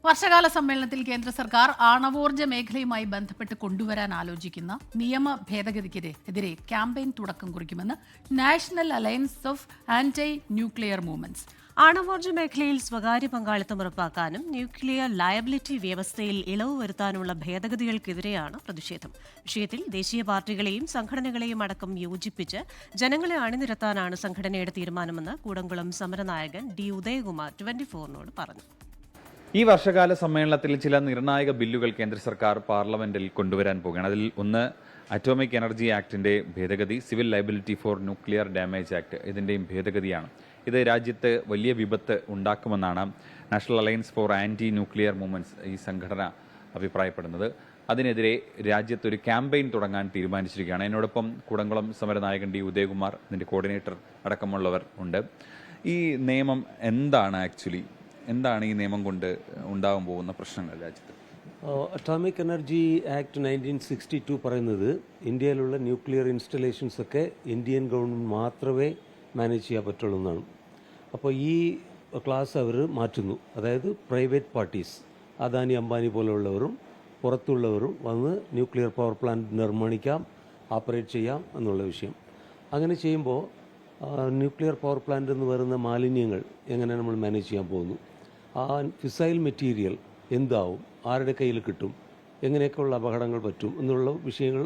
വർഷകാല സമ്മേളനത്തിൽ കേന്ദ്ര സർക്കാർ ആണവോർജ്ജ മേഖലയുമായി ബന്ധപ്പെട്ട് കൊണ്ടുവരാൻ ആലോചിക്കുന്ന നിയമ ഭേദഗതിക്കെതിരെ ക്യാമ്പയിൻ തുടക്കം കുറിക്കുമെന്ന് national alliance of anti nuclear movements. ആണവോർജ്ജ മേഖലയിൽ സ്വകാര്യ പങ്കാളിത്തം ഉറപ്പാക്കാനും ന്യൂക്ലിയർ ലയബിലിറ്റി വ്യവസ്ഥയിൽ ഇളവ് വരുത്താനുമുള്ള ഭേദഗതികൾക്കെതിരെയാണ് പ്രതിഷേധം. വിഷയത്തിൽ ദേശീയ പാർട്ടികളെയും സംഘടനകളെയും അടക്കം യോജിപ്പിച്ച് ജനങ്ങളെ അണിനിരത്താനാണ് സംഘടനയുടെ തീരുമാനമെന്ന് കൂടംകുളം സമരനായകൻ ഡി ഉദയകുമാർ 24-നോട് പറഞ്ഞു. ഈ വർഷകാല സമ്മേളനത്തിൽ ചില നിർണായക ബില്ലുകൾ കേന്ദ്ര സർക്കാർ പാർലമെന്റിൽ കൊണ്ടുവരാൻ പോകുകയാണ്. അതിൽ ഒന്ന് അറ്റോമിക് എനർജി ആക്ടിന്റെ ഭേദഗതി, civil liability for nuclear damage act ഇതിന്റെയും ഭേദഗതിയാണ്. ഇത് രാജ്യത്ത് വലിയ വിപത്ത് ഉണ്ടാക്കുമെന്നാണ് national alliance for anti nuclear movements ഈ സംഘടന അഭിപ്രായപ്പെടുന്നത്. അതിനെതിരെ രാജ്യത്തൊരു ക്യാമ്പയിൻ തുടങ്ങാൻ തീരുമാനിച്ചിരിക്കുകയാണ്. എന്നോടൊപ്പം കൂടംകുളം സമരനായകൻ ഡി ഉദയകുമാർ, ഇതിന്റെ കോർഡിനേറ്റർ അടക്കമുള്ളവർ ഉണ്ട്. ഈ നിയമം എന്താണ് ഈ നിയമം കൊണ്ട് ഉണ്ടാകാൻ പോകുന്ന പ്രശ്നങ്ങൾ രാജ്യത്ത്? അറ്റോമിക് എനർജി ആക്ട് 1962 പറയുന്നത് ഇന്ത്യയിലുള്ള ന്യൂക്ലിയർ ഇൻസ്റ്റലേഷൻസ് ഒക്കെ ഇന്ത്യൻ ഗവൺമെൻറ് മാത്രമേ മാനേജ് ചെയ്യാൻ പറ്റുള്ളൂ എന്നാണ്. അപ്പോൾ ഈ ക്ലാസ് അവർ മാറ്റുന്നു. അതായത് പ്രൈവറ്റ് പാർട്ടീസ്, അദാനി അംബാനി പോലെയുള്ളവരും പുറത്തുള്ളവരും വന്ന് ന്യൂക്ലിയർ പവർ പ്ലാന്റ് നിർമ്മിക്കാം, ഓപ്പറേറ്റ് ചെയ്യാം എന്നുള്ള വിഷയം. അങ്ങനെ ചെയ്യുമ്പോൾ ന്യൂക്ലിയർ പവർ പ്ലാന്റ് എന്ന് വരുന്ന മാലിന്യങ്ങൾ എങ്ങനെ നമ്മൾ മാനേജ് ചെയ്യാൻ പോകുന്നു, ആ ഫിസൈൽ മെറ്റീരിയൽ എന്താവും, ആരുടെ കയ്യിൽ കിട്ടും, എങ്ങനെയൊക്കെയുള്ള അപകടങ്ങൾ പറ്റും എന്നുള്ള വിഷയങ്ങൾ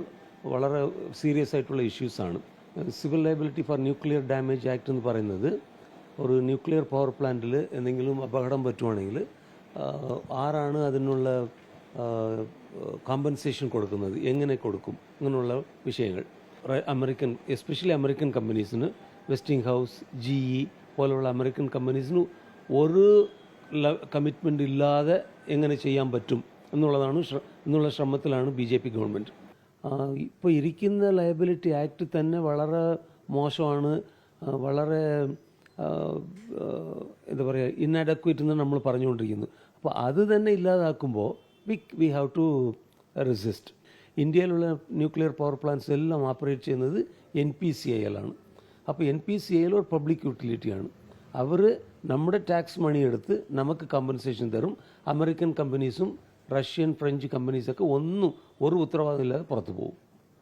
വളരെ സീരിയസ് ആയിട്ടുള്ള ഇഷ്യൂസാണ്. Civil liability for nuclear damage act എന്ന് പറയുന്നത് ഒരു ന്യൂക്ലിയർ പവർ പ്ലാന്റിൽ എന്തെങ്കിലും അപകടം പറ്റുവാണെങ്കിൽ ആരാണ് അതിനുള്ള കോമ്പൻസേഷൻ കൊടുക്കുന്നത്, എങ്ങനെ കൊടുക്കും, അങ്ങനെയുള്ള വിഷയങ്ങൾ. എസ്പെഷ്യലി അമേരിക്കൻ കമ്പനീസിന്, വെസ്റ്റിംഗ് ഹൗസ്, GE പോലുള്ള അമേരിക്കൻ കമ്പനീസിന് ഒരു കമ്മിറ്റ്മെൻ്റ് ഇല്ലാതെ എങ്ങനെ ചെയ്യാൻ പറ്റും എന്നുള്ള ശ്രമത്തിലാണ് BJP ഗവൺമെൻറ്. ഇപ്പോൾ ഇരിക്കുന്ന ലയബിലിറ്റി ആക്ട് തന്നെ വളരെ മോശമാണ്, വളരെ എന്താ പറയുക, ഇൻഅഡക്വേറ്റ് എന്ന് നമ്മൾ പറഞ്ഞുകൊണ്ടിരിക്കുന്നു. അപ്പോൾ അത് തന്നെ ഇല്ലാതാക്കുമ്പോൾ വി ഹാവ് ടു റെസിസ്റ്റ്. ഇന്ത്യയിലുള്ള ന്യൂക്ലിയർ പവർ പ്ലാന്റ്സ് എല്ലാം ഓപ്പറേറ്റ് ചെയ്യുന്നത് NPCIL ആണ്. അപ്പോൾ NPCIL ഒരു പബ്ലിക് യൂട്ടിലിറ്റിയാണ്. അവർ നമ്മുടെ ടാക്സ് മണി എടുത്ത് നമുക്ക് കോമ്പൻസേഷൻ തരും. അമേരിക്കൻ കമ്പനീസും റഷ്യൻ, ഫ്രഞ്ച് കമ്പനീസൊക്കെ ഒരു ഉത്തരവാദിത്തമില്ലാതെ പുറത്തു പോകും.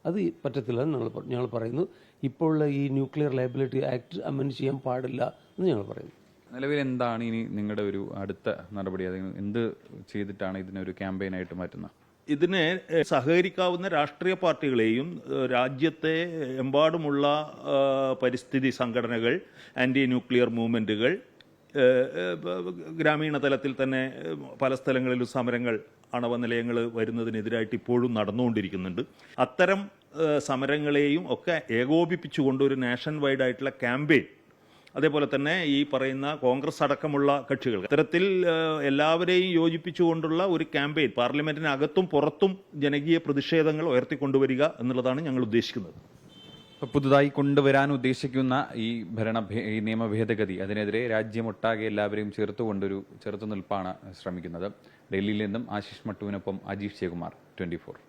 അത് പറ്റത്തില്ല ഞങ്ങൾ പറയുന്നു. ഇപ്പോൾ ഉള്ള ഈ ന്യൂക്ലിയർ ലയബിലിറ്റി ആക്ട് അമെൻഡ് ചെയ്യാൻ പാടില്ല എന്ന് ഞങ്ങൾ പറയുന്നു. നിലവിൽ എന്താണ് ഇനി നിങ്ങളുടെ ഒരു അടുത്ത നടപടി? എന്ത് ചെയ്തിട്ടാണ് ഇതിനൊരു ക്യാമ്പയിനായിട്ട് മാറ്റുന്നത്? ഇതിന് സഹകരിക്കാവുന്ന രാഷ്ട്രീയ പാർട്ടികളെയും രാജ്യത്തെ എമ്പാടുമുള്ള പരിസ്ഥിതി സംഘടനകൾ, ആൻറ്റി ന്യൂക്ലിയർ മൂവ്മെൻറ്റുകൾ, ഗ്രാമീണ തലത്തിൽ തന്നെ പല സ്ഥലങ്ങളിലും സമരങ്ങൾ, ആണവ നിലയങ്ങൾ വരുന്നതിനെതിരായിട്ട് ഇപ്പോഴും നടന്നുകൊണ്ടിരിക്കുന്നുണ്ട്. അത്തരം സമരങ്ങളെയും ഒക്കെ ഏകോപിപ്പിച്ചുകൊണ്ട് ഒരു നാഷൻ വൈഡ് ആയിട്ടുള്ള ക്യാമ്പയിൻ, അതേപോലെ തന്നെ ഈ പറയുന്ന കോൺഗ്രസ് അടക്കമുള്ള കക്ഷികൾ, ഇത്തരത്തിൽ എല്ലാവരെയും യോജിപ്പിച്ചുകൊണ്ടുള്ള ഒരു ക്യാമ്പയിൻ പാർലമെന്റിനകത്തും പുറത്തും ജനകീയ പ്രതിഷേധങ്ങൾ ഉയർത്തിക്കൊണ്ടുവരിക എന്നുള്ളതാണ് ഞങ്ങൾ ഉദ്ദേശിക്കുന്നത്. പുതുതായി കൊണ്ടുവരാൻ ഉദ്ദേശിക്കുന്ന ഈ നിയമ ഭേദഗതി, അതിനെതിരെ രാജ്യമൊട്ടാകെ എല്ലാവരെയും ചെറുത്തുനിൽപ്പാണ് ശ്രമിക്കുന്നത്. ഡൽഹിയിൽ നിന്നും ആശിഷ് മട്ടുവിനൊപ്പം അജീഷ് ജയകുമാർ, 24.